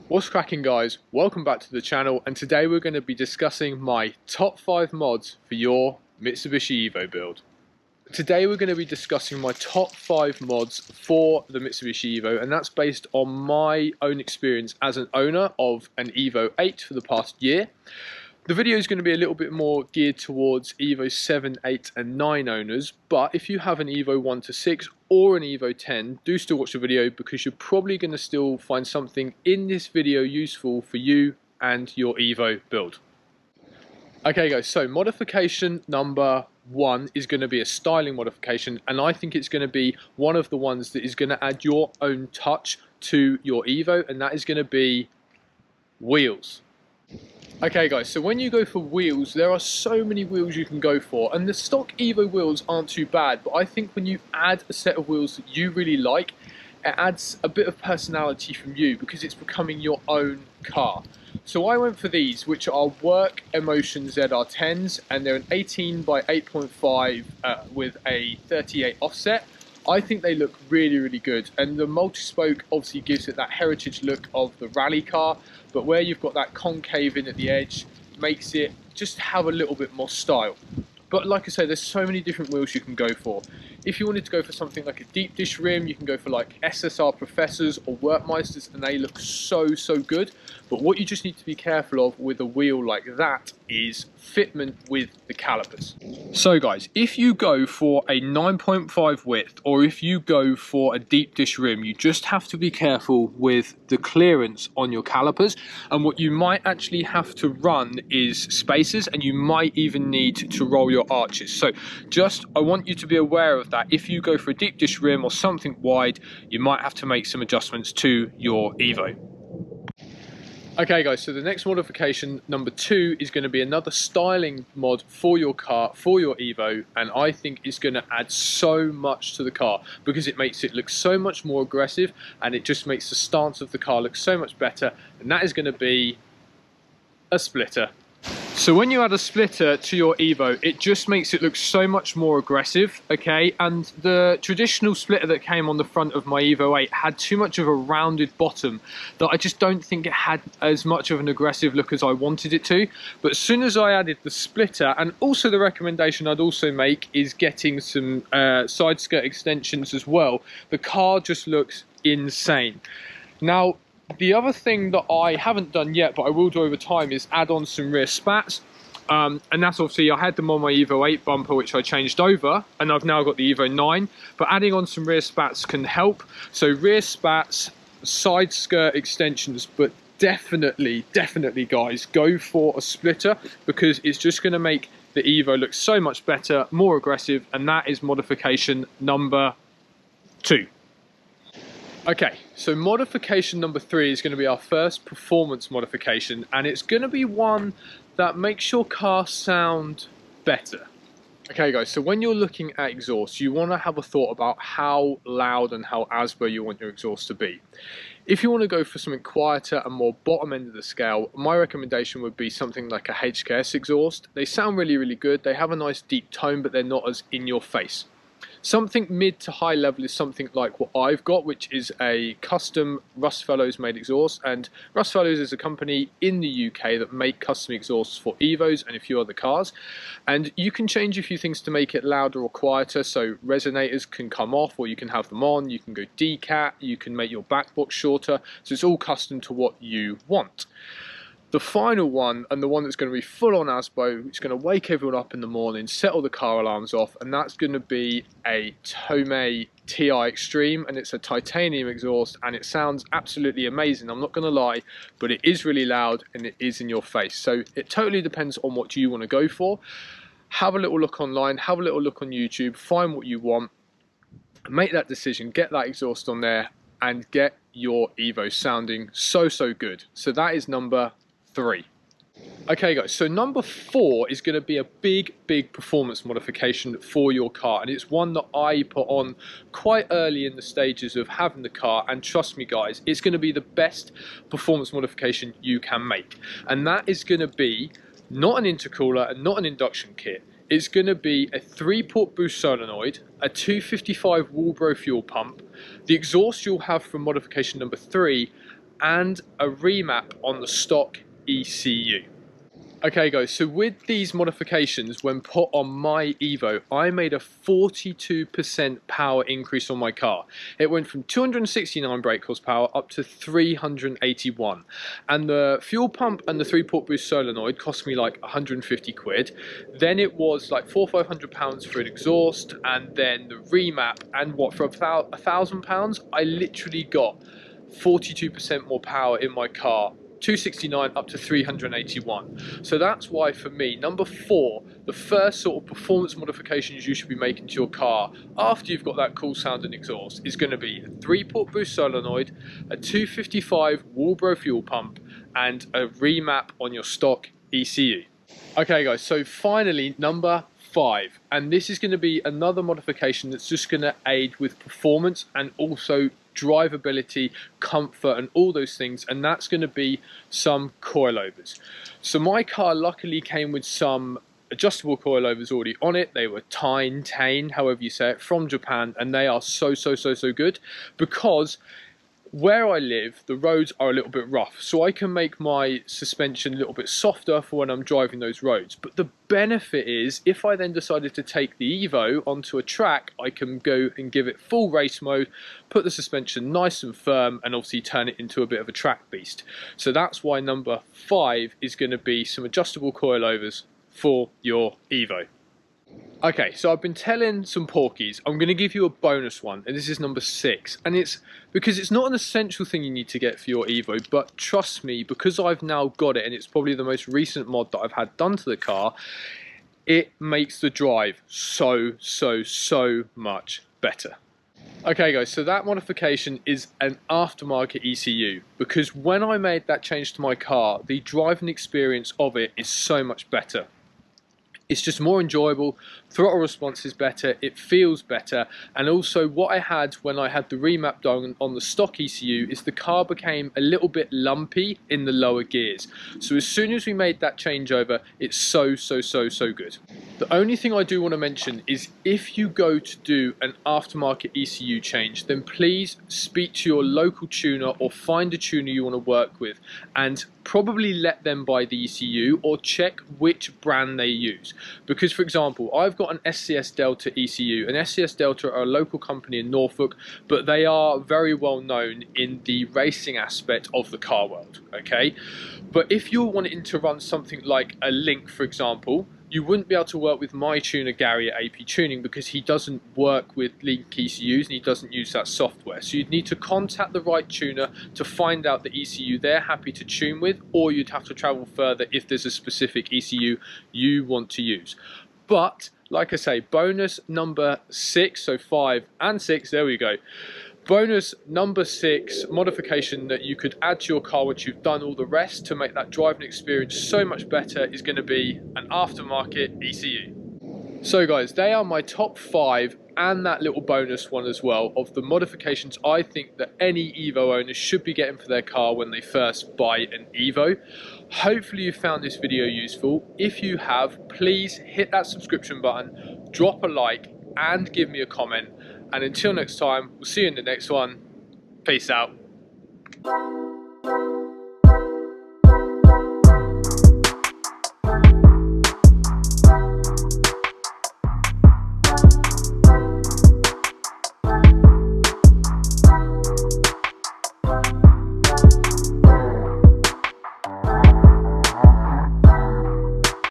What's cracking, guys? Welcome back to the channel, and today we're going to be discussing my top 5 mods for your Mitsubishi Evo build. Today we're going to be discussing my top 5 mods for the Mitsubishi Evo, and that's based on my own experience as an owner of an Evo 8 for the past year. The video is going to be a little bit more geared towards Evo 7, 8 and 9 owners, but if you have an Evo 1 to 6 or an Evo 10, do still watch the video because you're probably going to still find something in this video useful for you and your Evo build. Okay guys, so modification number 1 is going to be a styling modification, and I think it's going to be one of the ones that is going to add your own touch to your Evo, and that is going to be wheels. Okay guys, so when you go for wheels, there are so many wheels you can go for, and the stock Evo wheels aren't too bad, but I think when you add a set of wheels that you really like, it adds a bit of personality from you because it's becoming your own car. So I went for these, which are Work Emotion ZR10s, and they're an 18 by 8.5 with a 38 offset. I think they look really good, and the multispoke obviously gives it that heritage look of the rally car, but where you've got that concave in at the edge makes it just have a little bit more style. But like I say, there's so many different wheels you can go for. If you wanted to go for something like a deep dish rim, you can go for like SSR Professors or Workmeisters, and they look so good. But what you just need to be careful of with a wheel like that is fitment with the calipers. So guys, if you go for a 9.5 width or if you go for a deep dish rim, you just have to be careful with the clearance on your calipers, and what you might actually have to run is spacers, and you might even need to roll your arches. So I want you to be aware of that. If you go for a deep dish rim or something wide, you might have to make some adjustments to your Evo. Okay guys, so the next modification, number 2, is going to be another styling mod for your car, for your Evo, and I think it's going to add so much to the car because it makes it look so much more aggressive, and it just makes the stance of the car look so much better, and that is going to be a splitter. So when you add a splitter to your Evo, it just makes it look so much more aggressive, okay? And the traditional splitter that came on the front of my Evo 8 had too much of a rounded bottom that I just don't think it had as much of an aggressive look as I wanted it to. But as soon as I added the splitter, and also the recommendation I'd also make is getting some side skirt extensions as well, the car just looks insane. Now, the other thing that I haven't done yet, but I will do over time, is add on some rear spats. And that's obviously, I had them on my Evo 8 bumper, which I changed over, and I've now got the Evo 9. But adding on some rear spats can help. So rear spats, side skirt extensions, but definitely guys, go for a splitter because it's just going to make the Evo look so much better, more aggressive, and that is modification number 2. Okay, so modification number 3 is going to be our first performance modification, and it's going to be one that makes your car sound better. Okay guys, so when you're looking at exhaust, you want to have a thought about how loud and how ASBO you want your exhaust to be. If you want to go for something quieter and more bottom end of the scale, my recommendation would be something like a HKS exhaust. They sound really good, they have a nice deep tone, but they're not as in your face. Something mid to high level is something like what I've got, which is a custom Rustfellows made exhaust, and Rustfellows is a company in the UK that make custom exhausts for Evos and a few other cars, and you can change a few things to make it louder or quieter. So resonators can come off or you can have them on, you can go decat, you can make your back box shorter, so it's all custom to what you want. The final one, and the one that's going to be full on ASBO, it's going to wake everyone up in the morning, set all the car alarms off, and that's going to be a Tomei TI Extreme, and it's a titanium exhaust, and it sounds absolutely amazing, I'm not going to lie, but it is really loud and it is in your face. So it totally depends on what you want to go for. Have a little look online, have a little look on YouTube, find what you want, make that decision, get that exhaust on there, and get your Evo sounding so good. So that is number 3. Okay guys, so number 4 is going to be a big performance modification for your car, and it's one that I put on quite early in the stages of having the car, and trust me guys, it's going to be the best performance modification you can make, and that is going to be not an intercooler and not an induction kit. It's going to be a 3-port boost solenoid, a 255 Walbro fuel pump. The exhaust you'll have from modification number 3 and a remap on the stock ECU. Okay guys, so with these modifications, when put on my Evo, I made a 42% power increase on my car. It went from 269 brake horsepower up to 381. And the fuel pump and the 3-port boost solenoid cost me like 150 quid. Then it was like £400-500 for an exhaust, and then the remap, and what, for £1,000, I literally got 42% more power in my car. 269 up to 381. So that's why for me, number 4, the first sort of performance modifications you should be making to your car after you've got that cool sounding exhaust is going to be a 3-port boost solenoid, a 255 Walbro fuel pump, and a remap on your stock ECU. Okay guys, so finally number 5, and this is going to be another modification that's just going to aid with performance and also drivability, comfort, and all those things, and that's going to be some coilovers. So my car luckily came with some adjustable coilovers already on it. They were Tane, however you say it, from Japan, and they are so good, because where I live, the roads are a little bit rough, so I can make my suspension a little bit softer for when I'm driving those roads. But the benefit is, if I then decided to take the Evo onto a track, I can go and give it full race mode, put the suspension nice and firm, and obviously turn it into a bit of a track beast. So that's why number 5 is going to be some adjustable coilovers for your Evo. Okay, so I've been telling some porkies, I'm going to give you a bonus one, and this is number 6, and it's because it's not an essential thing you need to get for your Evo, but trust me, because I've now got it, and it's probably the most recent mod that I've had done to the car, it makes the drive so much better. Okay guys, so that modification is an aftermarket ECU, because when I made that change to my car, the driving experience of it is so much better. It's just more enjoyable, throttle response is better, it feels better, and also what I had when I had the remap done on the stock ECU is the car became a little bit lumpy in the lower gears. So as soon as we made that changeover, it's so good. The only thing I do want to mention is if you go to do an aftermarket ECU change, then please speak to your local tuner or find a tuner you want to work with, and probably let them buy the ECU or check which brand they use. Because for example, I've got an SCS Delta ECU, and SCS Delta are a local company in Norfolk, but they are very well known in the racing aspect of the car world, okay? But if you're wanting to run something like a Link, for example, you wouldn't be able to work with my tuner Gary at AP Tuning, because he doesn't work with Link ECUs and he doesn't use that software. So you'd need to contact the right tuner to find out the ECU they're happy to tune with, or you'd have to travel further if there's a specific ECU you want to use. But like I say, bonus number 6, so 5 and 6, there we go. Bonus number 6 modification that you could add to your car once you've done all the rest to make that driving experience so much better is going to be an aftermarket ECU. So guys, they are my top 5 and that little bonus one as well of the modifications I think that any Evo owner should be getting for their car when they first buy an Evo. Hopefully you found this video useful. If you have, please hit that subscription button, drop a like, and give me a comment. And until next time, we'll see you in the next one. Peace out.